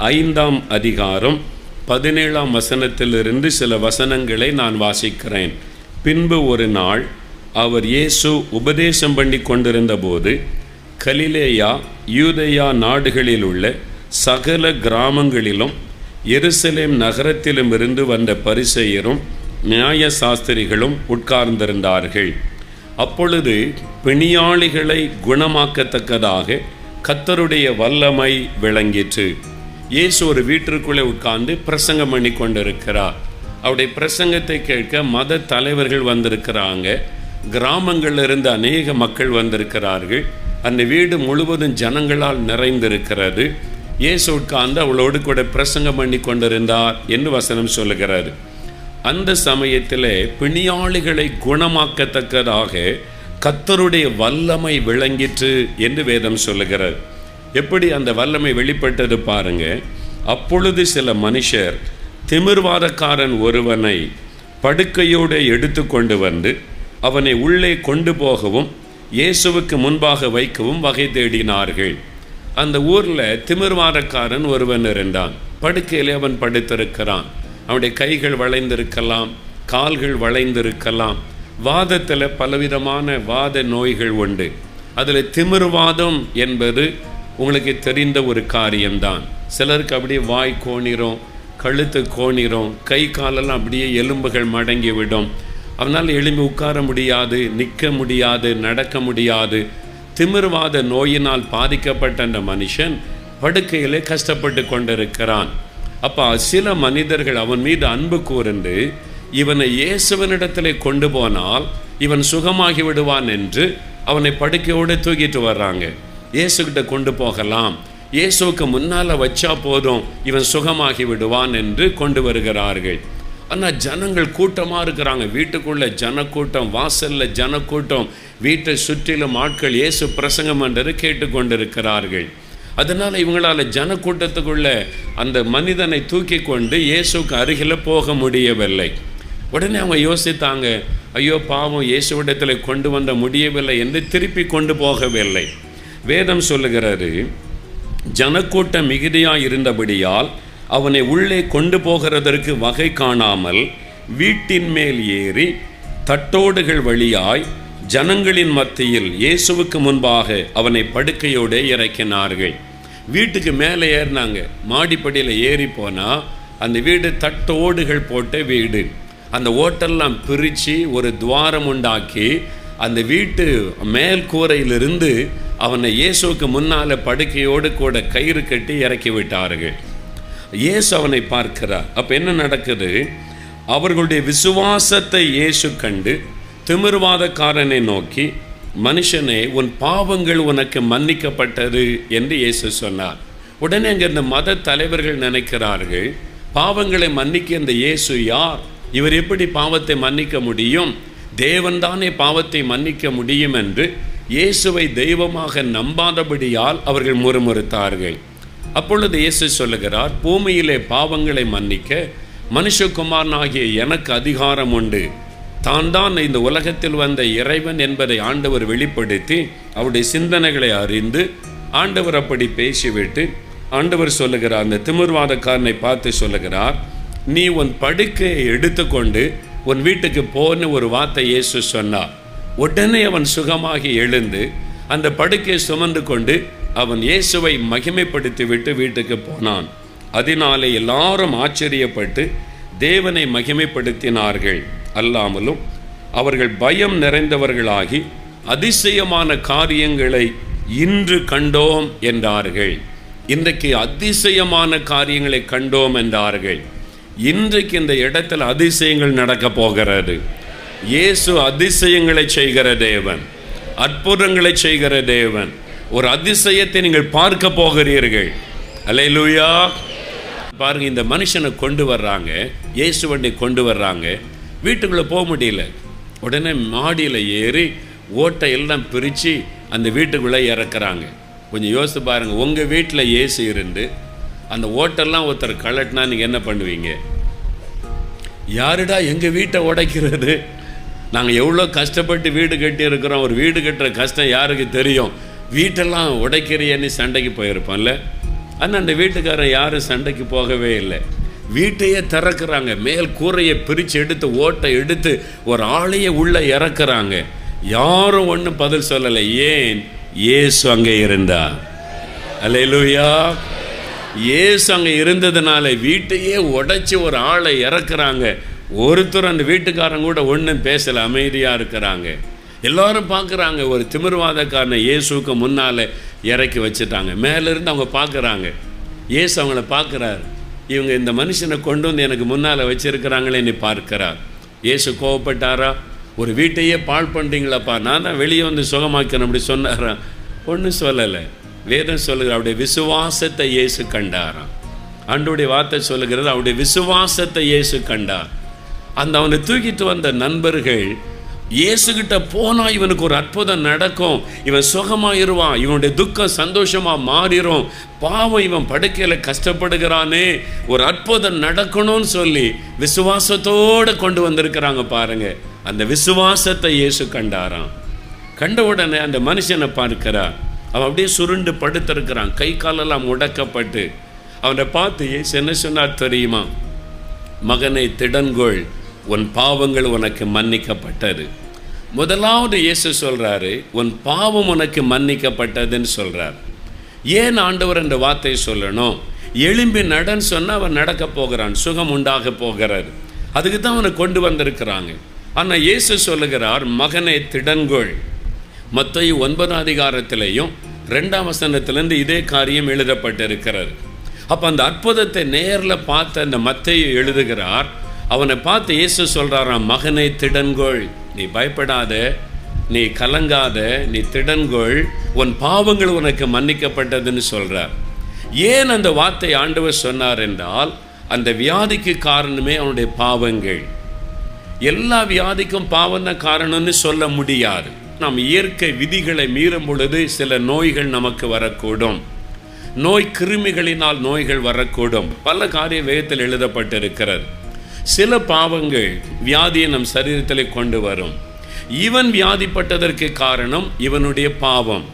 5ஆம் அதிகாரம் 17ஆம் வசனத்திலிருந்து சில வசனங்களை நான் வாசிக்கிறேன். பின்பு ஒரு நாள் அவர் இயேசு உபதேசம் பண்ணி கொண்டிருந்த போது கலிலேயா யூதேயா நாடுகளில் உள்ள சகல கிராமங்களிலும் எருசலேம் நகரத்திலும் இருந்து வந்த பரிசேயரும் நியாய சாஸ்திரிகளும் உட்கார்ந்திருந்தார்கள். அப்பொழுது பிணியாளிகளை குணமாக்கத்தக்கதாக கர்த்தருடைய வல்லமை விளங்கிற்று. இயேசு ஒரு வீட்டிற்குள்ளே உட்கார்ந்து பிரசங்கம் பண்ணி கொண்டிருக்கிறார். அவருடைய பிரசங்கத்தை கேட்க மத தலைவர்கள் வந்திருக்கிறாங்க. கிராமங்களிலிருந்து அநேக மக்கள் வந்திருக்கிறார்கள். அந்த வீடு முழுவதும் ஜனங்களால் நிறைந்திருக்கிறது. இயேசு உட்கார்ந்து அவளோடு கூட பிரசங்கம் பண்ணி கொண்டிருந்தார் என்று வசனம் சொல்லுகிறார். அந்த சமயத்தில் பிணியாளிகளை குணமாக்கத்தக்கதாக கர்த்தருடைய வல்லமை விளங்கிற்று என்று வேதம் சொல்லுகிறார். எப்படி அந்த வல்லமை வெளிப்பட்டது பாருங்க. அப்பொழுது சில மனுஷர் திமிர்வாதக்காரன் ஒருவனை படுக்கையோடு எடுத்து கொண்டு வந்து அவனை உள்ளே கொண்டு போகவும் இயேசுவுக்கு முன்பாக வைக்கவும் வகை தேடினார்கள். அந்த ஊரில் திமிர்வாதக்காரன் ஒருவன் இருந்தான். படுக்கையிலே அவன் படுத்திருக்கிறான். அவனுடைய கைகள் வளைந்திருக்கலாம், கால்கள் வளைந்திருக்கலாம். வாதத்தில் பலவிதமான வாத நோய்கள் உண்டு. அதில் திமிர்வாதம் என்பது உங்களுக்கு தெரிந்த ஒரு காரியம்தான். சிலருக்கு அப்படியே வாய் கோணிரும், கழுத்து கோணிரும், கை காலெல்லாம் அப்படியே எலும்புகள் மடங்கி விடும். அவனால் எழும்பி உட்கார முடியாது, நிற்க முடியாது, நடக்க முடியாது. திமிர்வாத நோயினால் பாதிக்கப்பட்ட அந்த மனுஷன் படுக்கையிலே கஷ்டப்பட்டு கொண்டிருக்கிறான். அப்போ சில மனிதர்கள் அவன் மீது அன்பு கூர்ந்து இவனை இயேசுவனிடத்திலே கொண்டு போனால் இவன் சுகமாகி விடுவான் என்று அவனை படுக்கையோடு தூக்கிட்டு வர்றாங்க. இயேசுகிட்ட கொண்டு போகலாம், இயேசுவுக்கு முன்னால் வச்சா போதும் இவன் சுகமாகி விடுவான் என்று கொண்டு வருகிறார்கள். ஆனால் ஜனங்கள் கூட்டமாக இருக்கிறாங்க. வீட்டுக்குள்ளே ஜனக்கூட்டம், வாசலில் ஜனக்கூட்டம், வீட்டை சுற்றிலும் ஆட்கள் இயேசு பிரசங்கம் என்றது கேட்டுக்கொண்டிருக்கிறார்கள். அதனால் இவங்களால் ஜனக்கூட்டத்துக்குள்ள அந்த மனிதனை தூக்கி கொண்டு இயேசுக்கு அருகில் போக முடியவில்லை. உடனே அவங்க யோசித்தாங்க, ஐயோ பாவம், இயேசுவிடத்தில் கொண்டு வந்த முடியவில்லை என்று திருப்பி கொண்டு போகவில்லை. வேதம் சொல்லுகிறது, ஜனக்கூட்டம் மிகுதியாக இருந்தபடியால் அவனை உள்ளே கொண்டு போகிறதற்கு வகை காணாமல் வீட்டின் மேல் ஏறி தட்டோடுகள் வழியாய் ஜனங்களின் மத்தியில் இயேசுவுக்கு முன்பாக அவனை படுக்கையோடு இறக்கினார்கள். வீட்டுக்கு மேலே ஏறினாங்க. மாடிப்படியில் ஏறி போனால் அந்த வீடு தட்டோடுகள் போட்ட வீடு. அந்த ஓட்டெல்லாம் பிரித்து ஒரு துவாரம் உண்டாக்கி அந்த வீட்டு மேல் கூரையிலிருந்து அவனை இயேசுவுக்கு முன்னால் படுக்கையோடு கூட கயிறு கட்டி இறக்கி விட்டார்கள். இயேசு அவனை பார்க்கிறார். அப்போ என்ன நடக்குது? அவர்களுடைய விசுவாசத்தை இயேசு கண்டு திமிர்வாதக்காரனை நோக்கி, மனுஷனே, உன் பாவங்கள் உனக்கு மன்னிக்கப்பட்டது என்று இயேசு சொன்னார். உடனே அங்கே இந்த மத தலைவர்கள் நினைக்கிறார்கள், பாவங்களை மன்னிக்க இந்த இயேசு யார்? இவர் எப்படி பாவத்தை மன்னிக்க முடியும்? தேவன்தானே பாவத்தை மன்னிக்க முடியும் என்று இயேசுவை தெய்வமாக நம்பாதபடியால் அவர்கள் முறுமுறுத்தார்கள். அப்பொழுது இயேசு சொல்லுகிறார், பூமியிலே பாவங்களை மன்னிக்க மனுஷகுமாரனாகிய எனக்கு அதிகாரம் உண்டு. தான் இந்த உலகத்தில் வந்த இறைவன் என்பதை ஆண்டவர் வெளிப்படுத்தி அவருடைய சிந்தனைகளை அறிந்து ஆண்டவர் அப்படி பேசிவிட்டு ஆண்டவர் சொல்லுகிறார், அந்த திமிர்வாதக்காரனை பார்த்து சொல்லுகிறார், நீ உன் படுக்கையை எடுத்துக்கொண்டு உன் வீட்டுக்கு போன்னு ஒரு வார்த்தை இயேசு சொன்னார். உடனே அவன் சுகமாகி எழுந்து அந்த படுக்கையை சுமந்து கொண்டு அவன் இயேசுவை மகிமைப்படுத்தி விட்டு வீட்டுக்கு போனான். அதனாலே எல்லாரும் ஆச்சரியப்பட்டு தேவனை மகிமைப்படுத்தினார்கள். அல்லாமலும் அவர்கள் பயம் நிறைந்தவர்களாகி அதிசயமான காரியங்களை இன்று கண்டோம் என்றார்கள். இன்றைக்கு அதிசயமான காரியங்களை கண்டோம் என்றார்கள். இன்றைக்கு இந்த இடத்துல அதிசயங்கள் நடக்க போகிறது. இயேசு அதிசயங்களை செய்கிற தேவன், அற்புதங்களை செய்கிற தேவன். ஒரு அதிசயத்தை நீங்கள் பார்க்க போகிறீர்கள். அல்லேலூயா. பாருங்க, இந்த மனுஷனை கொண்டு வர்றாங்க, இயேசுவனை கொண்டு வர்றாங்க. வீட்டுக்குள்ளே போக முடியல. உடனே மாடியில் ஏறி ஓட்டை எல்லாம் பிரித்து அந்த வீட்டுக்குள்ளே இறக்குறாங்க. கொஞ்சம் யோசித்து பாருங்கள், உங்கள் வீட்டில் இயேசு இருந்து அந்த ஓட்டெல்லாம் ஒருத்தர் கலட்டினா நீங்கள் என்ன பண்ணுவீங்க? யாருடா எங்கள் வீட்டை உடைக்கிறது? நாங்கள் எவ்வளோ கஷ்டப்பட்டு வீடு கட்டி இருக்கிறோம். ஒரு வீடு கட்டுற கஷ்டம் யாருக்கு தெரியும்? வீட்டெல்லாம் உடைக்கிறியன்னு சண்டைக்கு போயிருப்போம்ல. ஆனால் அந்த வீட்டுக்காரன் யாரும் சண்டைக்கு போகவே இல்லை. வீட்டையே திறக்கிறாங்க, மேல் கூரையை பிரித்து எடுத்து ஓட்டை எடுத்து ஒரு ஆளையே உள்ளே இறக்குறாங்க. யாரும் ஒன்றும் பதில் சொல்லலை. ஏன்? இயேசு அங்கே இருந்தா. அல்லேலூயா. இயேசு அங்கே இருந்ததுனால வீட்டையே உடைச்சி ஒரு ஆளை இறக்குறாங்க. ஒருத்தர் அந்த வீட்டுக்காரன் கூட ஒன்றும் பேசலை, அமைதியாக இருக்கிறாங்க. எல்லாரும் பார்க்குறாங்க, ஒரு திமிர்வாதக்காரனை இயேசுக்கு முன்னால் இறக்கி வச்சுட்டாங்க. மேலேருந்து அவங்க பார்க்குறாங்க, இயேசு அவங்கள பார்க்குறாரு. இவங்க இந்த மனுஷனை கொண்டு வந்து எனக்கு முன்னால் வச்சுருக்கிறாங்களேன்னு பார்க்கிறார். இயேசு கோவப்பட்டாரா? ஒரு வீட்டையே பாழ் பண்ணுறீங்களாப்பா, நான் தான் வெளியே வந்து சுகமாக்கிறேன் அப்படி சொன்னாரா? ஒன்றும் சொல்லலை. வேதம் சொல்லுகிற அவருடைய விசுவாசத்தை இயேசு கண்டாராம். ஆண்டவருடைய வார்த்தை சொல்லுகிறது, அவருடைய விசுவாசத்தை இயேசு கண்டார். அந்த அவனை தூக்கிட்டு வந்த நண்பர்கள், இயேசுகிட்ட போனால் இவனுக்கு ஒரு அற்புதம் நடக்கும், இவன் சுகமாயிருவான், இவனுடைய துக்கம் சந்தோஷமாக மாறிடும், பாவம் இவன் படுக்கையில் கஷ்டப்படுகிறானே, ஒரு அற்புதம் நடக்கணும்னு சொல்லி விசுவாசத்தோடு கொண்டு வந்திருக்கிறாங்க பாருங்க. அந்த விசுவாசத்தை இயேசு கண்டாராம். கண்ட உடனே அந்த மனுஷனை பார்க்கிறார். அவன் அப்படியே சுருண்டு படுத்திருக்கிறான், கை காலெல்லாம் முடக்கப்பட்டு. அவனை பார்த்து இயேசு என்ன சொன்னார் தெரியுமா? மகனை திடன்கொள், உன் பாவங்கள் உனக்கு மன்னிக்கப்பட்டது. முதலாவது இயேசு சொல்கிறாரு, உன் பாவம் உனக்கு மன்னிக்கப்பட்டதுன்னு சொல்கிறார். ஏன் ஆண்டவர் இந்த வார்த்தை சொல்லணும்? எழும்பி நடன்னு சொன்னால் அவன் நடக்க போகிறான், சுகம் உண்டாக போகிறார். அதுக்கு தான் அவனை கொண்டு வந்திருக்கிறாங்க. ஆனால் இயேசு சொல்லுகிறார், மகனை திடன்கொள். மத்தேயு 9 அதிகாரத்திலையும் 2ஆம் வசனத்திலேருந்து இதே காரியம் எழுதப்பட்டிருக்கிறது. அப்போ அந்த அற்புதத்தை நேரில் பார்த்த அந்த மத்தேயு எழுதுகிறார். அவனை பார்த்து இயேசு சொல்கிறாராம், மகனை திடன்கொள், நீ பயப்படாத, நீ கலங்காத, நீ திடன்கொள், உன் பாவங்கள் உனக்கு மன்னிக்கப்பட்டதுன்னு சொல்கிறார். ஏன் அந்த வார்த்தை ஆண்டவர் சொன்னார் என்றால், அந்த வியாதிக்கு காரணமே அவனுடைய பாவங்கள். எல்லா வியாதிக்கும் பாவம் தான் காரணம்னு சொல்ல முடியாது. நாம் இயற்கை விதிகளை மீறும் பொழுது சில நோய்கள் நமக்கு வரக்கூடும். நோய் கிருமிகளினால் நோய்கள் வரக்கூடும். பல காரிய வேதத்தில் எழுதப்பட்டிருக்கிறது. சில பாவங்கள் வியாதியை நம் சரீரத்தில் கொண்டு வரும். இவன் வியாதிப்பட்டதற்கு காரணம் இவனுடைய பாவம்.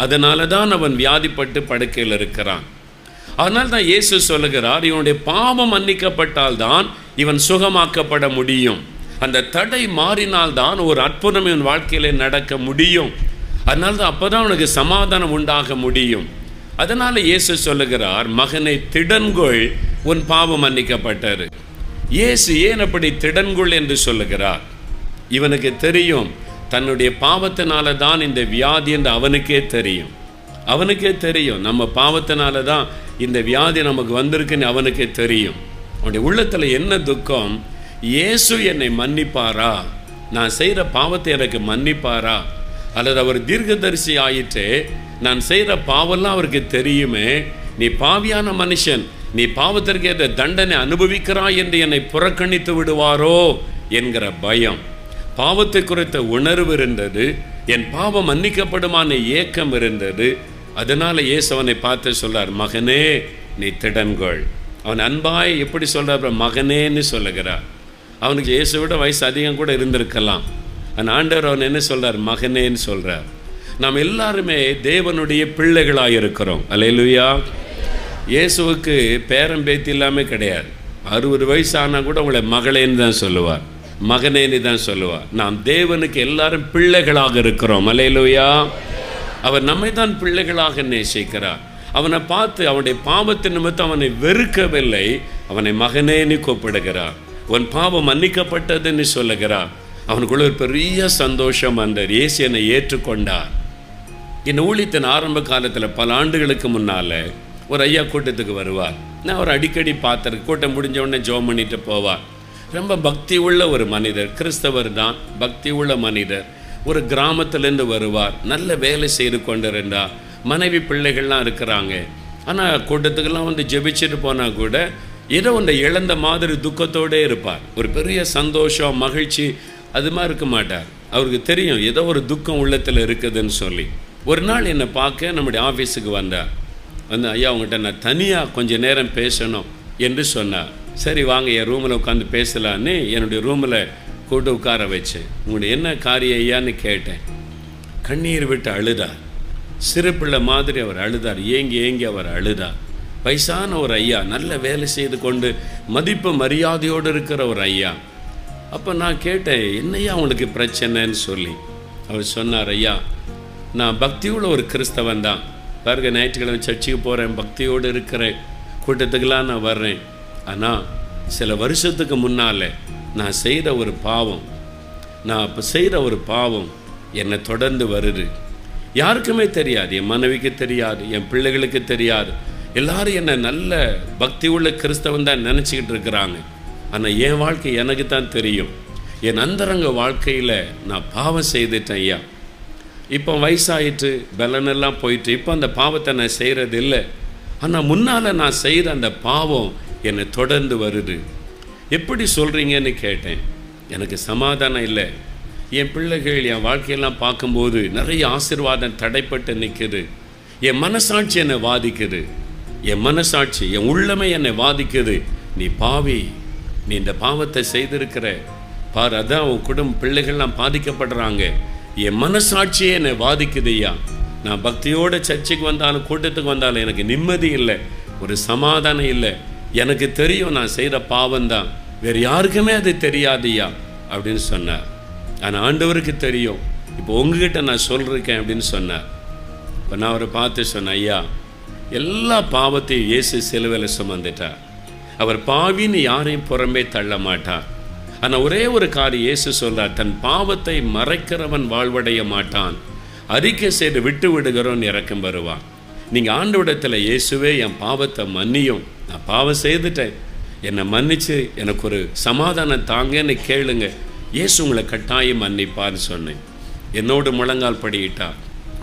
அதனால தான் அவன் வியாதிப்பட்டு படுக்கையில் இருக்கிறான். அதனால தான் இயேசு சொல்லுகிறார், இவனுடைய பாவம் மன்னிக்கப்பட்டால் தான் இவன் சுகமாக்கப்பட முடியும். அந்த தடை மாறினால்தான் ஒரு அற்புதம் இவன் வாழ்க்கையிலே நடக்க முடியும். அதனால தான் அப்போ தான் அவனுக்கு சமாதானம் உண்டாக முடியும். அதனால் இயேசு சொல்லுகிறார், மகனை திடன்கொள், உன் பாவம் மன்னிக்கப்பட்டது. இயேசு ஏன் அப்படி திடன்கொள் என்று சொல்லுகிறார்? இவனுக்கு தெரியும், தன்னுடைய பாவத்தினால தான் இந்த வியாதி என்று அவனுக்கே தெரியும். அவனுக்கே தெரியும், நம்ம பாவத்தினால தான் இந்த வியாதி நமக்கு வந்திருக்குன்னு அவனுக்கே தெரியும். அவனுடைய உள்ளத்தில் என்ன துக்கம்? இயேசு என்னை மன்னிப்பாரா? நான் செய்கிற பாவத்தை எனக்கு மன்னிப்பாரா? அல்லது அவர் தீர்க்கதரிசி ஆயிட்டு நான் செய்கிற பாவம்லாம் அவருக்கு தெரியுமே, நீ பாவியான மனுஷன், நீ பாவத்திற்கு ஏற்ற தண்டனை அனுபவிக்கிறாய் என்று என்னை புறக்கணித்து விடுவாரோ என்கிற பயம். பாவத்தை குறித்த உணர்வு இருந்தது, என் பாவம் மன்னிக்கப்படுமான ஏக்கம் இருந்தது. அதனால் இயேசு அவனை பார்த்து சொல்றார், மகனே நீ திடன்கொள். அவன் அன்பாய் எப்படி சொல்கிறார்? மகனேன்னு சொல்லுகிறார். அவனுக்கு இயேசு விட வயசு அதிகம் கூட இருந்திருக்கலாம். அந்த ஆண்டவர் அவன் என்ன சொல்கிறார்? மகனேன்னு சொல்கிறார். நாம் எல்லாருமே தேவனுடைய பிள்ளைகளாக இருக்கிறோம். அல்லேலூயா. இயேசுவுக்கு பேரம் பேத்தி இல்லாமல் கிடையாது. 60 வயசு ஆனால் கூட உங்களை மகளேன்னு தான் சொல்லுவார், மகனேன்னு தான் சொல்லுவார். நாம் தேவனுக்கு எல்லாரும் பிள்ளைகளாக இருக்கிறோம். அல்லேலூயா. அவர் நம்மை தான் பிள்ளைகளாக நேசிக்கிறார். அவனை பார்த்து அவனுடைய பாவத்தின் நிமித்தம் அவனை வெறுக்கவில்லை, அவனை மகனேன்னு கூப்பிடுகிறார். உன் பாவம் மன்னிக்கப்பட்டதுன்னு சொல்லுகிறார். அவனுக்குள்ள ஒரு பெரிய சந்தோஷம். அந்த இயேசு என்னை ஏற்றுக்கொண்டார். இந்த ஊழியத்தின் ஆரம்ப காலத்தில் பல ஆண்டுகளுக்கு முன்னால் ஒரு ஐயா கூட்டத்துக்கு வருவார். நான் அவர் அடிக்கடி பார்த்துருக்கேன். கூட்டம் முடிஞ்ச உடனே ஜெபம் பண்ணிட்டு போவார். ரொம்ப பக்தி உள்ள ஒரு மனிதர், கிறிஸ்தவர் தான், பக்தி உள்ள மனிதர். ஒரு கிராமத்திலேருந்து வருவார். நல்ல வேலை செய்து கொண்டிருந்தார். மனைவி பிள்ளைகள்லாம் இருக்கிறாங்க. ஆனால் கூட்டத்துக்கெல்லாம் வந்து ஜெபிச்சுட்டு போனால் கூட ஏதோ ஒன்றை இழந்த மாதிரி துக்கத்தோடே இருப்பார். ஒரு பெரிய சந்தோஷம், மகிழ்ச்சி அது மாதிரி இருக்க மாட்டார். அவருக்கு தெரியும் ஏதோ ஒரு துக்கம் உள்ளத்தில் இருக்குதுன்னு சொல்லி. ஒரு நாள் என்னை பார்க்க நம்முடைய ஆஃபீஸுக்கு வந்தார். வந்து, ஐயா உங்கள்கிட்ட நான் தனியாக கொஞ்சம் நேரம் பேசணும் என்று சொன்னார். சரி வாங்க, என் ரூமில் உட்காந்து பேசலான்னு என்னுடைய ரூமில் கூட்டு உட்கார வச்சேன். உங்களுடைய என்ன காரியம் ஐயான்னு கேட்டேன். கண்ணீர் விட்டு அழுதார். சிறு பிள்ளை மாதிரி அவர் அழுதார். ஏங்கி அவர் அழுதார். வயசான ஒரு ஐயா, நல்ல வேலை செய்து கொண்டு மதிப்பு மரியாதையோடு இருக்கிற ஒரு ஐயா. அப்போ நான் கேட்டேன், என்னையா அவங்களுக்கு பிரச்சனைன்னு சொல்லி. அவர் சொன்னார், ஐயா நான் பக்தியுள்ள ஒரு கிறிஸ்தவன் தான், பாருங்க ஞாயிற்றுக்கிழமை சர்ச்சுக்கு போகிறேன், பக்தியோடு இருக்கிறேன், கூட்டத்துக்கெல்லாம் நான் வர்றேன். ஆனால் சில வருஷத்துக்கு முன்னால் நான் செய்த ஒரு பாவம், நான் இப்போ செய்கிற ஒரு பாவம் என்னை தொடர்ந்து வருது. யாருக்குமே தெரியாது, என் மனைவிக்கு தெரியாது, என் பிள்ளைகளுக்கு தெரியாது. எல்லாரும் என்னை நல்ல பக்தி உள்ள கிறிஸ்தவன் தான் நினச்சிக்கிட்டு இருக்கிறாங்க. ஆனால் என் வாழ்க்கை எனக்கு தான் தெரியும். என் அந்தரங்க வாழ்க்கையில் நான் பாவம் செய்துட்டேன் ஐயா. இப்போ வயசாயிட்டு பலனெல்லாம் போயிட்டு இப்போ அந்த பாவத்தை நான் செய்கிறது இல்லை. ஆனால் முன்னால் நான் செய்கிற அந்த பாவம் என்னை தொடர்ந்து வருது. எப்படி சொல்கிறீங்கன்னு கேட்டேன். எனக்கு சமாதானம் இல்லை. என் பிள்ளைகள் என் வாழ்க்கையெல்லாம் பார்க்கும்போது நிறைய ஆசீர்வாதம் தடைப்பட்டு நிற்குது. என் மனசாட்சி என்னை வாதிக்குது. என் மனசாட்சி, என் உள்ளமே என்னை வாதிக்குது. நீ பாவி, நீ இந்த பாவத்தை செய்திருக்கிற பார், அதான் உன் குடும்ப பிள்ளைகள்லாம் பாதிக்கப்படுறாங்க. என் மனசாட்சியே என்னை வாதிக்குதுய்யா. நான் பக்தியோட சர்ச்சுக்கு வந்தாலும் கூட்டத்துக்கு வந்தாலும் எனக்கு நிம்மதி இல்லை, ஒரு சமாதானம் இல்லை. எனக்கு தெரியும் நான் செய்கிற பாவம்தான், வேறு யாருக்குமே அது தெரியாதுய்யா அப்படின்னு சொன்னார். ஆனால் ஆண்டவருக்கு தெரியும். இப்போ உங்ககிட்ட நான் சொல்லிருக்கேன் அப்படின்னு சொன்னார். இப்போ நான் அவரை பார்த்து சொன்னேன், ஐயா எல்லா பாவத்தையும் இயேசு சிலுவையில் சுமந்துட்டார். அவர் பாவின்னு யாரையும் புறம்பே தள்ள மாட்டார். ஆனால் ஒரே ஒரு காரியம் இயேசு சொல்றார், தன் பாவத்தை மறைக்கிறவன் வாழ்வடைய மாட்டான், அறிக்கை செய்து விட்டு விடுகிறவன் இறக்கம் வருவான். நீங்கள் ஆண்டவரிடத்தில் இயேசுவே என் பாவத்தை மன்னியும், நான் பாவம் செய்துட்டேன், என்னை மன்னிச்சு எனக்கு ஒரு சமாதானம் தாங்கன்னு கேளுங்க, இயேசு உங்களை கட்டாயம் மன்னிப்பான்னு சொன்னேன். என்னோடு முழங்கால் படியிட்டார்.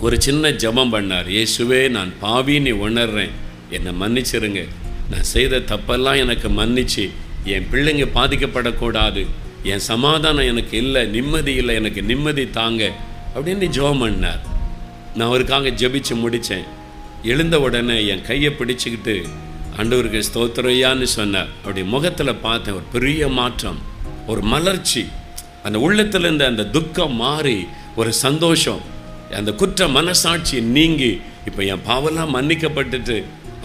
ஒரு சின்ன ஜெபம் பண்ணார். இயேசுவே நான் பாவின்னு உணர்றேன், என்னை மன்னிச்சிருங்க, நான் செய்த தப்பெல்லாம் எனக்கு மன்னிச்சு என் பிள்ளைங்க பாதிக்கப்படக்கூடாது, என் சமாதானம் எனக்கு இல்லை, நிம்மதி இல்லை, எனக்கு நிம்மதி தாங்க அப்படின்னு ஜெபம் பண்ணார். நான் அவருக்காக ஜெபிச்சு முடித்தேன். எழுந்த உடனே என் கையை பிடிச்சிக்கிட்டு ஆண்டவருக்கு ஸ்தோத்திரையான்னு சொன்னார். அப்படி முகத்தில் பார்த்தேன் ஒரு பெரிய மாற்றம், ஒரு மலர்ச்சி. அந்த உள்ளத்திலேருந்து அந்த துக்கம் மாறி ஒரு சந்தோஷம், அந்த குற்ற மனசாட்சி நீங்கி இப்போ என் பாவெல்லாம் மன்னிக்கப்பட்டுட்டு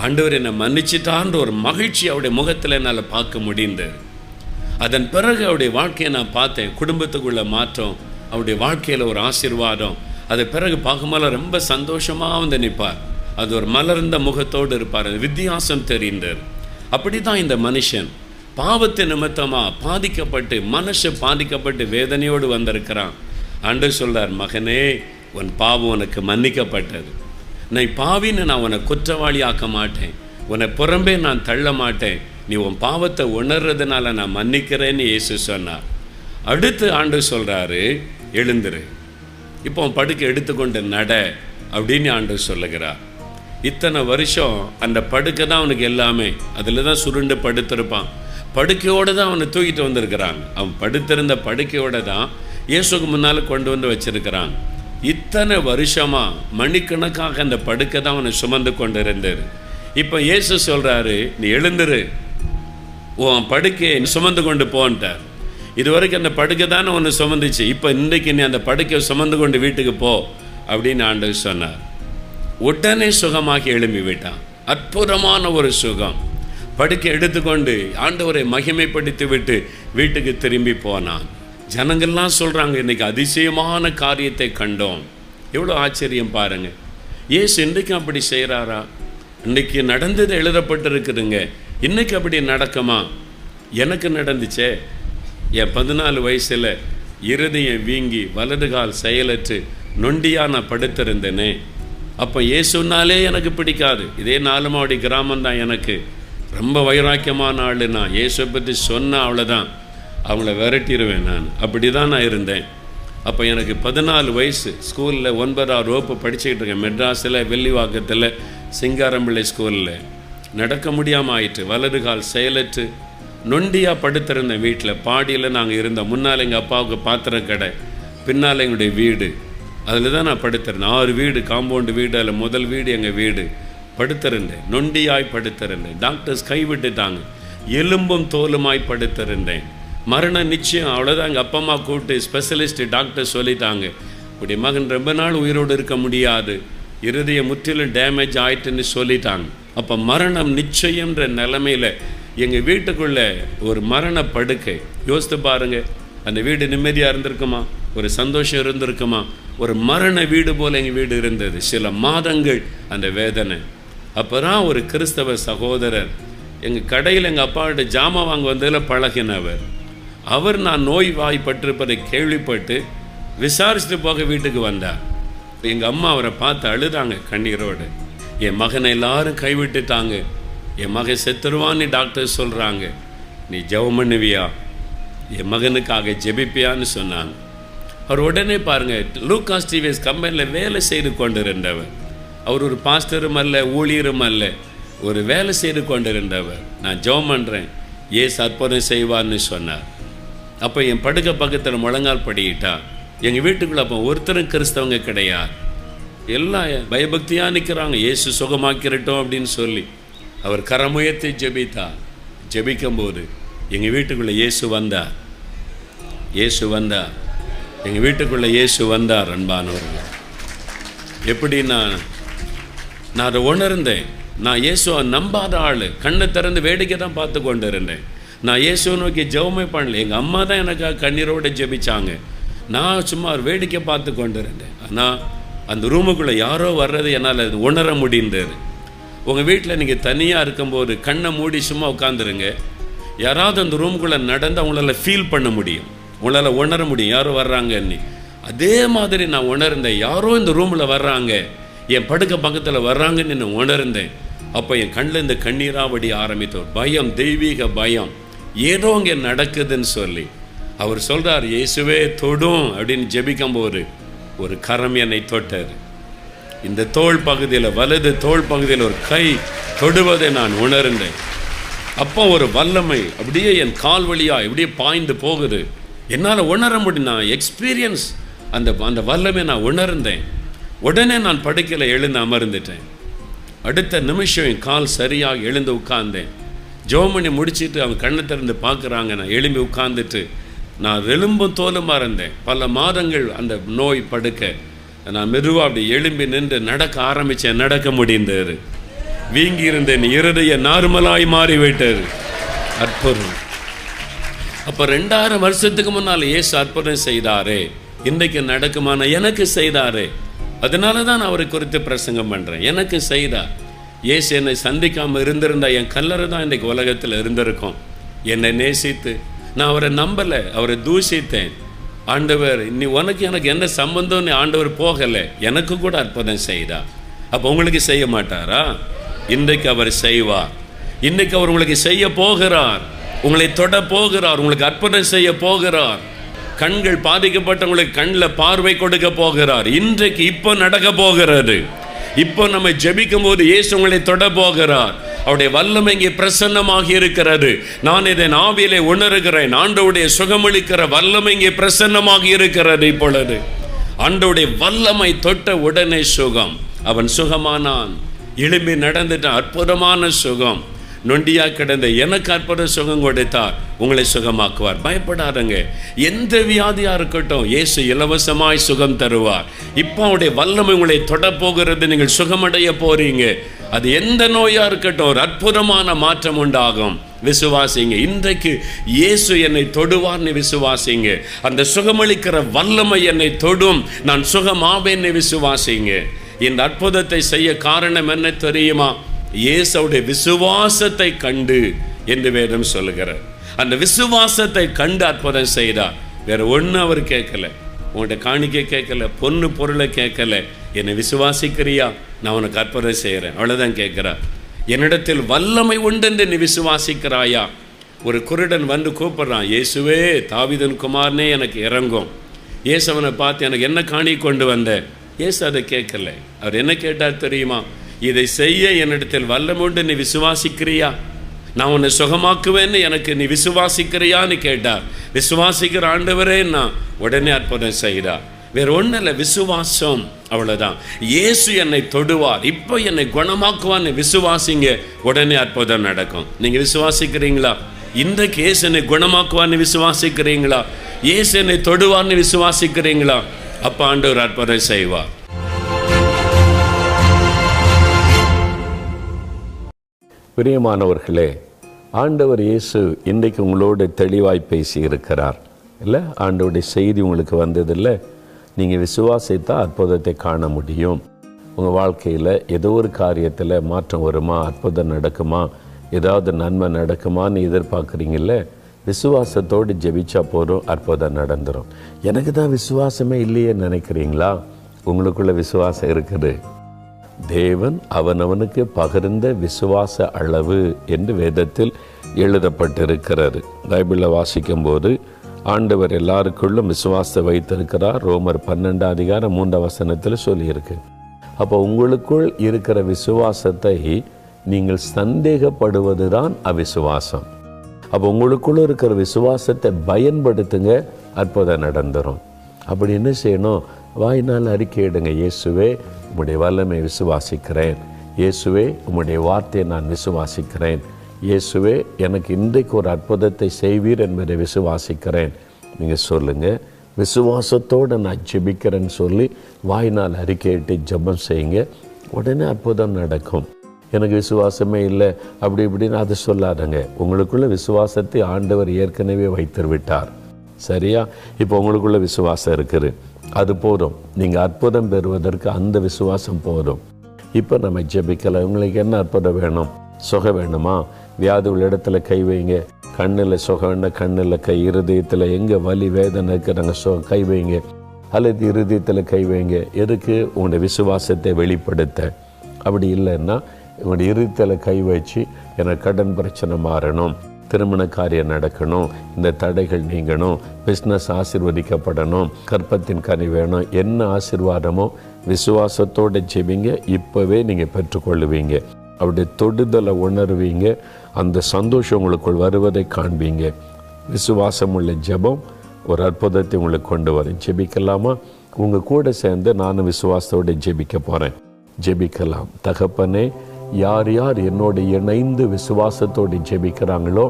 ஆண்டவர் என்னை மன்னிச்சிட்டான்ற ஒரு மகிழ்ச்சி அவருடைய முகத்தில் என்னால் பார்க்க முடிந்தது. அதன் பிறகு அவருடைய வாழ்க்கையை நான் பார்த்தேன். குடும்பத்துக்குள்ள மாற்றம், அவருடைய வாழ்க்கையில் ஒரு ஆசீர்வாதம். அது பிறகு பார்க்கும்போது ரொம்ப சந்தோஷமாக வந்து நிற்பார். அது ஒரு மலர்ந்த முகத்தோடு இருப்பார். அது வித்தியாசம் தெரிந்தார். அப்படி தான் இந்த மனுஷன் பாவத்தை நிமித்தமாக பாதிக்கப்பட்டு மனசு பாதிக்கப்பட்டு வேதனையோடு வந்திருக்கிறான். ஆண்டவர் சொல்றார், மகனே உன் பாவம் உனக்கு மன்னிக்கப்பட்டது, நான் பாவின்னு நான் உன்னை குற்றவாளி ஆக்க மாட்டேன், உன்னை புறம்பே நான் தள்ள மாட்டேன், நீ உன் பாவத்தை உணர்றதுனால நான் மன்னிக்கிறேன்னு இயேசு சொன்னார். அடுத்து ஆண்டவர் சொல்கிறாரு, எழுந்துரு, இப்போ உன் படுக்கை எடுத்துக்கொண்டு நட அப்படின்னு ஆண்டவர் சொல்லுகிறார். இத்தனை வருஷம் அந்த படுக்கை தான் அவனுக்கு எல்லாமே, அதில் தான் சுருண்டு படுத்திருப்பான். படுக்கையோடு தான் அவனை தூக்கிட்டு வந்திருக்கிறாங்க. அவன் படுத்திருந்த படுக்கையோடு தான் இயேசுக்கு முன்னால் கொண்டு வந்து வச்சிருக்கிறான். இத்தனை வருஷமாக மணிக்கணக்காக அந்த படுக்கை தான் அவனை சுமந்து கொண்டு இருந்தார். இப்போ இயேசு சொல்கிறாரு, நீ எழுந்துரு, உன் படுக்கையை சுமந்து கொண்டு போன்ட்டார். இது வரைக்கும் அந்த படுக்கை தானே ஒன்று சுமந்துச்சு, இப்போ இன்றைக்கு நீ அந்த படுக்கையை சுமந்து கொண்டு வீட்டுக்கு போ அப்படின்னு ஆண்டவர் சொன்னார். உடனே சுகமாகி எழும்பி விட்டான். அற்புதமான ஒரு சுகம். படுக்கை எடுத்துக்கொண்டு ஆண்டவரை மகிமைப்படுத்தி விட்டு வீட்டுக்கு திரும்பி போனான். ஜனங்கள்லாம் சொல்கிறாங்க, இன்றைக்கி அதிசயமான காரியத்தை கண்டோம். எவ்வளோ ஆச்சரியம் பாருங்கள். இயேசு இன்றைக்கும் அப்படி செய்கிறாரா? இன்றைக்கி நடந்தது எழுதப்பட்டிருக்குதுங்க, இன்றைக்கி அப்படி நடக்குமா? எனக்கு நடந்துச்சே. என் 14 வயசில் இருதயம் வீங்கி வலது கால் செயலற்று நொண்டியாக நான் படுத்திருந்தேனே. அப்போ இயேசுனாலே எனக்கு பிடிக்காது. இதே நாலுமாவடி கிராமந்தான் எனக்கு. ரொம்ப வைராக்கியமான ஆள் நான். இயேசுவை பற்றி சொன்னால் அவ்வளோதான், அவங்கள விரட்டிடுவேன் நான். அப்படி தான் நான் இருந்தேன். அப்போ எனக்கு 14 வயசு. ஸ்கூலில் 9ஆம் வகுப்பு படிச்சுக்கிட்டு இருக்கேன். மெட்ராஸில் வெள்ளிவாக்கத்தில் சிங்காரம்பிள்ளை ஸ்கூலில். நடக்க முடியாமல் ஆயிட்டு, வலது கால் செயலற்று நொண்டியாக படுத்திருந்தேன். வீட்டில் பாடியில் நாங்கள் இருந்தோம். முன்னால் எங்கள் அப்பாவுக்கு பாத்திர கடை, பின்னால் எங்களுடைய வீடு, அதில் தான் நான் படுத்திருந்தேன். 6 வீடு, காம்பவுண்டு வீடு, அதில் முதல் வீடு எங்கள் வீடு. படுத்திருந்தேன், நொண்டியாய் படுத்திருந்தேன். டாக்டர்ஸ் கைவிட்டுட்டாங்க. எலும்பும் தோலுமாய் படுத்திருந்தேன். மரண நிச்சயம், அவ்வளோதான். எங்கள் அப்பா அம்மா கூப்பிட்டு ஸ்பெஷலிஸ்ட் டாக்டர் சொல்லிட்டாங்க, இப்படி மகன் ரொம்ப நாள் உயிரோடு இருக்க முடியாது, இருதயம் முற்றிலும் டேமேஜ் ஆயிட்டுன்னு சொல்லிட்டாங்க. அப்போ மரணம் நிச்சயம்ன்ற நிலைமையில் எங்கள் வீட்டுக்குள்ளே ஒரு மரண படுக்கை. யோசித்து பாருங்க, அந்த வீடு நிம்மதியாக இருந்திருக்குமா? ஒரு சந்தோஷம் இருந்திருக்குமா? ஒரு மரண வீடு போல் எங்கள் வீடு இருந்தது. சில மாதங்கள் அந்த வேதனை. அப்போ தான் ஒரு கிறிஸ்தவ சகோதரர் எங்கள் கடையில் எங்கள் அப்பாவோட ஜாமான் வாங்க வந்ததில் பழகினவர். அவர் நான் நோய் வாய்ப்பட்டிருப்பதை கேள்விப்பட்டு விசாரிச்சுட்டு போக வீட்டுக்கு வந்தார். எங்கள் அம்மா அவரை பார்த்து அழுதாங்க கண்ணீரோடு. என் மகனை எல்லாரும் கைவிட்டுட்டாங்க, என் மகன் செத்துருவான்னு டாக்டர் சொல்கிறாங்க, நீ ஜெபம் பண்ணுவியா, என் மகனுக்காக ஜெபிப்பியான்னு சொன்னாங்க. அவர் உடனே பாருங்கள், லூகாஸ் டிவிஎஸ் கம்பெனியில் வேலை செய்து கொண்டிருந்தவர். அவர் ஒரு பாஸ்டரும் அல்ல, ஊழியரும் அல்ல, ஒரு வேலை செய்து கொண்டிருந்தவர். நான் ஜெபம் பண்ணுறேன், ஏசு அற்புதம் செய்வார்னு சொன்னார். அப்போ என் படுக்க பக்கத்தில் முழங்கால் படிக்கிட்டா. எங்கள் வீட்டுக்குள்ளே அப்போ ஒருத்தரும் கிறிஸ்தவங்க கிடையாது, எல்லாம் பயபக்தியாக நிற்கிறாங்க, இயேசு சுகமாக்கிறட்டும் அப்படின்னு சொல்லி. அவர் கரமுயர்த்தி ஜெபித்தார். ஜெபிக்கும்போது எங்கள் வீட்டுக்குள்ளே இயேசு வந்தார். எங்கள் வீட்டுக்குள்ளே இயேசு வந்தார். அன்பானவர்கள், எப்படின்னா நான் அதை உணர்ந்தேன். நான் இயேசுவை நம்பாத ஆள், கண்ணை திறந்து வேடிக்கை தான் பார்த்து கொண்டு இருந்தேன். நான் இயேசுவை நோக்கி ஜெபமே பண்ணல. எங்கள் அம்மா தான் எனக்காக கண்ணீரோடு ஜெபிச்சாங்க, நான் சும்மா வேடிக்கை பார்த்து கொண்டு இருந்தேன். ஆனால் அந்த ரூமுக்குள்ளே யாரோ வர்றது என்னால் அது உணர முடிந்தது. உங்கள் வீட்டில் நீங்கள் தனியாக இருக்கும்போது கண்ணை மூடி சும்மா உட்காந்துருங்க. யாராவது அந்த ரூமுக்குள்ளே நடந்து அவங்களால ஃபீல் பண்ண முடியும், உங்களால் உணர முடியும் யாரோ வர்றாங்கன்னு. அதே மாதிரி நான் உணர்ந்தேன், யாரோ இந்த ரூமில் வர்றாங்க, என் படுக்க பக்கத்தில் வர்றாங்கன்னு நான் உணர்ந்தேன். அப்போ என் கண்ணில் இந்த கண்ணீராவடி ஆரம்பித்தோம். பயம், தெய்வீக பயம், ஏதோ இங்கே நடக்குதுன்னு சொல்லி. அவர் சொல்கிறார், இயேசுவே தொடும் அப்படின்னு ஜெபிக்கும்போது ஒரு கரம் என்னை தொட்டார். இந்த தோள் பகுதியில், வலது தோள் பகுதியில் ஒரு கை தொடுவதை நான் உணர்ந்தேன். அப்போ ஒரு வல்லமை அப்படியே என் கால் வழியாக இப்படியே பாய்ந்து போகுது. என்னால் உணர முடியும், நான் எக்ஸ்பீரியன்ஸ் அந்த வல்லமை நான் உணர்ந்தேன். உடனே நான் படுக்கையில் எழுந்து அமர்ந்துட்டேன். அடுத்த நிமிஷம் என் கால் சரியாக எழுந்து உட்கார்ந்தேன். ஜெபம் முடிச்சுட்டு அவங்க கண்ணை திறந்து பார்க்குறாங்க. நான் எழும்பி உட்கார்ந்துட்டு நான் எலும்பும் தோலுமாக இருந்தேன். பல மாதங்கள் அந்த நோய் படுக்க. நான் மெதுவாக அப்படி எழும்பி நின்று நடக்க ஆரம்பித்தேன். நடக்க முடிந்தது. வீங்கி இருந்தேன், இருதய நார்மலாய் மாறிவிட்டது. அற்புதம். அப்போ 2000 வருஷத்துக்கு முன்னால் இயேசு அற்புதம் செய்தாரே, இன்றைக்கு நடக்குமான எனக்கு செய்தாரே. அதனால தான் நான் அவரை குறித்து பிரசங்கம் பண்ணுறேன். எனக்கு செய்தார். இயேசு என்னை சந்திக்காமல் இருந்திருந்தா என் கல்லறை தான் இன்றைக்கு உலகத்தில் இருந்திருக்கும். என்னை நேசித்து நான் அவரை நம்பலை, அவரை தூஷித்தேன். ஆண்டவர், நீ உனக்கு எனக்கு என்ன சம்பந்தம்னு ஆண்டவர் போகலை, எனக்கு கூட அற்புதம் செய்தார். அப்போ உங்களுக்கு செய்ய மாட்டாரா? இன்றைக்கு அவர் செய்வார். இன்றைக்கு அவர் உங்களுக்கு செய்ய போகிறார், உங்களை தொட போகிறார், உங்களுக்கு அற்புதம் செய்ய போகிறார். கண்கள் பாதிக்கப்பட்டவங்களுக்கு கண்ணில் பார்வை கொடுக்க போகிறார். இன்றைக்கு இப்போ நடக்க போகிறது. இப்போ நம்ம ஜெபிக்கும் போது இயேசு உங்களை தொட போகிறார். அவருடைய வல்லமை இங்கே பிரசன்னமாகி இருக்கிறது. நான் இதை ஆவியிலே உணர்கிறேன். ஆண்டவருடைய சுகமளிக்கிற வல்லமை இங்கே பிரசன்னமாகி இருக்கிறது. இப்பொழுது ஆண்டவருடைய வல்லமை தொட்ட உடனே சுகம். அவன் சுகமானான், எழும்பி நடந்துட்டான். அற்புதமான சுகம். நொண்டியா கிடந்த எனக்கு அற்புத சுகம் கொடுத்தார். உங்களை சுகமாக்குவார். பயப்படாதங்க. எந்த வியாதியா இருக்கட்டும், இயேசு இலவசமாய் சுகம் தருவார். இப்போ அவருடைய வல்லமை உங்களை தொட போகிறது. நீங்கள் சுகமடைய போறீங்க. அது எந்த நோயா இருக்கட்டும், ஒரு அற்புதமான மாற்றம் உண்டாகும். விசுவாசிங்க. இன்றைக்கு இயேசு என்னை தொடுவார்னு விசுவாசிங்க. அந்த சுகமளிக்கிற வல்லமை என்னை தொடும், நான் சுகமாவேன்னு விசுவாசிங்க. இந்த அற்புதத்தை செய்ய காரணம் என்ன தெரியுமா? இயேசுவுடைய விசுவாசத்தை கண்டு என்று வேதம் சொல்லுகிறார். அந்த விசுவாசத்தை கண்டு அற்புதம் செய்தார். வேற ஒன்று அவர் கேட்கல. உங்கள்கிட்ட காணிக்கை கேட்கல, பொண்ணு பொருளை கேட்கல. என்னை விசுவாசிக்கிறியா, நான் உனக்கு அற்புதம் செய்கிறேன், அவ்வளோதான் கேட்குறார். என்னிடத்தில் வல்லமை உண்டு என்று நீ விசுவாசிக்கிறாயா? ஒரு குருடன் வந்து கூப்பிட்றான், இயேசுவே தாவீதின் குமாரனே எனக்கு இறங்கும். இயேசு அவனை பார்த்து, எனக்கு என்ன காணிக்கை கொண்டு வந்த? இயேசு அதை கேட்கல. அவர் என்ன கேட்டார் தெரியுமா? இதை செய்ய என்னிடத்தில் வல்லமை உண்டு, நீ விசுவாசிக்கிறியா? நான் உன்னை சுகமாக்குவேன்னு எனக்கு நீ விசுவாசிக்கிறியான்னு கேட்டார். விசுவாசிக்கிற ஆண்டவரே நான் உடனே அற்புதம் செய்தார். வேற ஒன்றும் இல்லை, விசுவாசம், அவ்வளோதான். இயேசு என்னை தொடுவார், இப்போ என்னை குணமாக்குவான்னு விசுவாசிங்க, உடனே அற்புதம் நடக்கும். நீங்கள் விசுவாசிக்கிறீங்களா? இன்றைக்கு இயேசு என்னை குணமாக்குவான்னு விசுவாசிக்கிறீங்களா? இயேசு என்னை தொடுவார்னு விசுவாசிக்கிறீங்களா? அப்போ ஆண்டவர் அற்புதம் செய்வார். பிரியமானவர்களே, ஆண்டவர் இயேசு இன்றைக்கு உங்களோடு தெளிவாய் பேசி இருக்கிறார் இல்லை? ஆண்டவருடைய செய்தி உங்களுக்கு வந்ததில்லை. நீங்கள் விசுவாசித்தால் அற்புதத்தை காண முடியும். உங்கள் வாழ்க்கையில் ஏதோ ஒரு காரியத்தில் மாற்றம் வருமா, அற்புதம் நடக்குமா, ஏதாவது நன்மை நடக்குமான்னு எதிர்பார்க்குறீங்கள? விசுவாசத்தோடு ஜெபிச்சா போதும், அற்புதம் நடந்துடும். எனக்கு தான் விசுவாசமே இல்லையே நினைக்கிறீங்களா? உங்களுக்குள்ள விசுவாசம் இருக்குது. தேவன் அவனவனுக்கு பகிர்ந்த விசுவாச அளவு என்று வேதத்தில் எழுதப்பட்டிருக்கிறது. பைபிளில் வாசிக்கும்போது ஆண்டவர் எல்லாருக்குள்ளும் விசுவாசத்தை வைத்திருக்கிறார். ரோமர் 12:3 சொல்லியிருக்கு. அப்போ உங்களுக்குள் இருக்கிற விசுவாசத்தை நீங்கள் சந்தேகப்படுவது தான் அவிசுவாசம். அப்போ உங்களுக்குள்ள இருக்கிற விசுவாசத்தை பயன்படுத்துங்க, அற்புதம் நடந்துடும். அப்படி என்ன செய்யணும்? வாயினால் அறிக்கையிடுங்க. இயேசுவே, உம்முடைய வல்லமை விசுவாசிக்கிறேன். இயேசுவே, உம்முடைய வார்த்தையை நான் விசுவாசிக்கிறேன். இயேசுவே, எனக்கு இன்றைக்கு ஒரு அற்புதத்தை செய்வீர் என்பதை விசுவாசிக்கிறேன். நீங்கள் சொல்லுங்கள், விசுவாசத்தோடு நான் ஜெபிக்கிறேன்னு சொல்லி வாயினால் அறிக்கையிட்டு ஜெபம் செய்யுங்க. உடனே அற்புதம் நடக்கும். எனக்கு விசுவாசமே இல்லை அப்படி இப்படின்னு அதை சொல்லாதங்க. உங்களுக்குள்ள விசுவாசத்தை ஆண்டவர் ஏற்கனவே வைத்து விட்டார். சரியா? இப்போ உங்களுக்குள்ள விசுவாசம் இருக்குது, அது போதும். நீங்கள் அற்புதம் பெறுவதற்கு அந்த விசுவாசம் போதும். இப்போ நம்ம ஜெபிக்கலாம். உங்களுக்கு என்ன அற்புதம் வேணும்? சுகம் வேணுமா? வியாதி உள்ள இடத்துல கை வைங்க. கண்ணில் சுகம் வேணும், கண்ணில் கை. இருதயத்தில் எங்கே வலி வேதனை இருக்கிறாங்க கை வைங்க. அல்லது இருதயத்தில் கை வைங்க. எதுக்கு? உங்களுடைய விசுவாசத்தை வெளிப்படுத்த. அப்படி இல்லைன்னா உங்களுடைய இருதயத்தில் கை வச்சு எனக்கு கடன் பிரச்சனை மாறணும், திருமண காரியம் நடக்கணும், இந்த தடைகள் நீங்கணும், பிஸ்னஸ் ஆசீர்வதிக்கப்படணும், கற்பத்தின் கனி வேணும், என்ன ஆசீர்வாதமோ விசுவாசத்தோடு ஜெபிங்க. இப்போவே நீங்கள் பெற்றுக்கொள்ளுவீங்க. அப்படி தொடுதலை உணர்வீங்க. அந்த சந்தோஷம் உங்களுக்குள் வருவதை காண்பீங்க. விசுவாசம் உள்ள ஜெபம் ஒரு அற்புதத்தை உங்களுக்கு கொண்டு வரும். ஜெபிக்கலாமா? உங்கள் கூட சேர்ந்து நானும் விசுவாசத்தோடு ஜெபிக்க போகிறேன். ஜெபிக்கலாம். தகப்பனே, யார் யார் என்னோடு இணைந்து விசுவாசத்தோடு ஜெபிக்கிறாங்களோ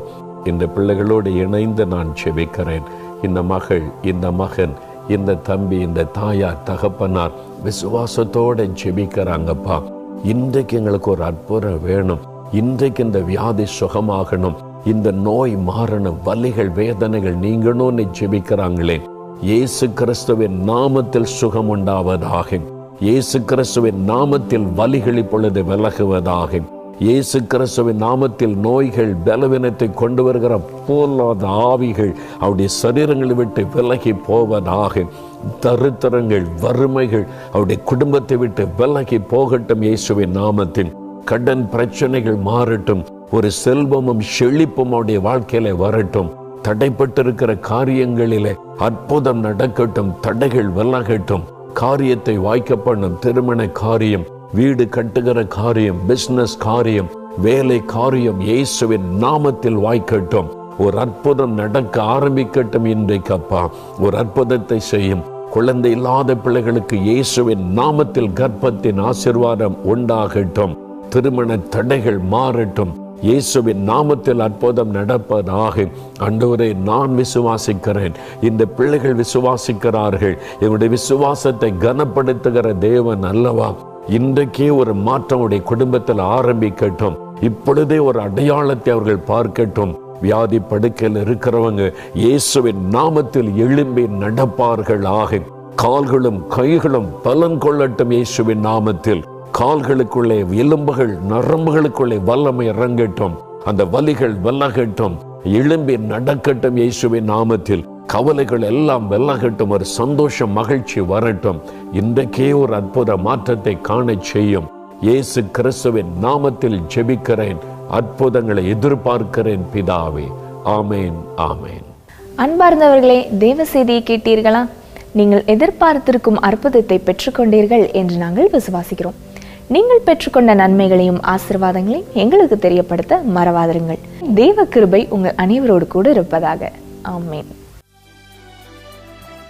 இந்த பிள்ளைகளோடு இணைந்து நான் ஜெபிக்கிறேன். இந்த மகள், இந்த மகன், இந்த தம்பி, இந்த தாயார், தகப்பனார் விசுவாசத்தோடு ஜெபிக்கிறாங்கப்பா. இன்றைக்கு எங்களுக்கு ஒரு அற்புதம் வேணும். இன்றைக்கு இந்த வியாதி சுகமாகணும், இந்த நோய் மாறணும், வலிகள் வேதனைகள் நீங்கணும்னு ஜெபிக்கிறாங்களே. இயேசு கிறிஸ்துவின் நாமத்தில் சுகம் உண்டாவதாக. இயேசு கிறிஸ்துவின் நாமத்தில் வலிகள் இப்பொழுது விலகுவதாக. இயேசு கிறிஸ்துவின் நாமத்தில் நோய்கள், பலவீனத்தை கொண்டு வருகிற போலாத ஆவிகள் அவருடைய சரீரங்களை விட்டு விலகி போவதாக. தரித்திரங்கள், வறுமைகள் அவருடைய குடும்பத்தை விட்டு விலகி போகட்டும். இயேசுவின் நாமத்தில் கடன் பிரச்சனைகள் மாறட்டும். ஒரு செல்வமும் செழிப்பும் அவருடைய வாழ்க்கையில வரட்டும். தடைப்பட்டிருக்கிற காரியங்களிலே அற்புதம் நடக்கட்டும். தடைகள் விலகட்டும். காரியத்தை வாய்க்க பண்ணும். திருமண காரியம், வீடு கட்டுகிற காரியம், பிசினஸ் காரியம், வேலை காரியம் இயேசுவின் நாமத்தில் வாய்க்கட்டும். ஒரு அற்புதம் நடக்க ஆரம்பிக்கட்டும். இன்றைக்கு அப்பா ஒரு அற்புதத்தை செய்யும். குழந்தை இல்லாத பிள்ளைகளுக்கு இயேசுவின் நாமத்தில் கர்ப்பத்தின் ஆசீர்வாதம் உண்டாகட்டும். திருமண தடைகள் மாறட்டும். இயேசுவின் நாமத்தில் அற்புதம் நடப்பதாக. ஆண்டவரே, நான் விசுவாசிக்கிறேன். இந்த பிள்ளைகள் விசுவாசிக்கிறார்கள். என்னுடைய விசுவாசத்தை கனப்படுத்துகிற தேவன் அல்லவா? இன்றைக்கே ஒரு மாற்றம் உடைய குடும்பத்தில் ஆரம்பிக்கட்டும். இப்பொழுதே ஒரு அடையாளத்தை அவர்கள் பார்க்கட்டும். வியாதி படுக்கையில் இருக்கிறவங்க இயேசுவின் நாமத்தில் எழும்பி நடப்பார்கள் ஆக. கால்களும் கைகளும் பலன் கொள்ளட்டும். இயேசுவின் நாமத்தில் கால்களுக்குள்ளே, எலும்புகள், நரம்புகளுக்குள்ளே வல்லமை இறங்கட்டும். அந்த வலிகள் விலகட்டும். எழும்பி நடக்கட்டும். இயேசுவின் நாமத்தில் கவலைகள் எல்லாம் விலகட்டும். ஒரு சந்தோஷம், மகிழ்ச்சி வரட்டும். இன்றைக்கே ஒரு அற்புத மாற்றத்தை காண செய்யும். இயேசு கிறிஸ்துவின் நாமத்தில் ஜெபிக்கிறேன். அற்புதங்களை எதிர்பார்க்கிறேன் பிதாவே. ஆமேன், ஆமேன். அன்பார்ந்தவர்களே, தேவ செய்தியை கேட்டீர்களா? நீங்கள் எதிர்பார்த்திருக்கும் அற்புதத்தை பெற்றுக்கொண்டீர்கள் என்று நாங்கள் விசுவாசிக்கிறோம். நீங்கள் பெற்றுக்கொண்ட நன்மைகளையும் ஆசீர்வாதங்களையும் எங்களுக்கு தெரியப்படுத்த மறவாதிருங்கள். தேவ கிருபை உங்கள் அனைவரோடு கூட இருப்பதாக. ஆமென்.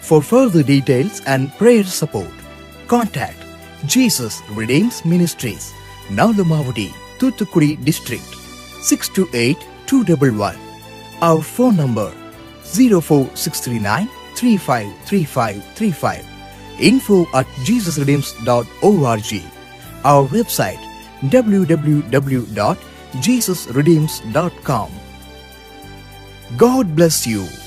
For further details and prayer support, contact Jesus Redeems Ministries, Nalumavudi, Thuthukudi District, 628-211. Our phone number 04639 353535. info@jesusredeems.org. Our website www.jesusredeems.org. jesusredeems.com. God bless you.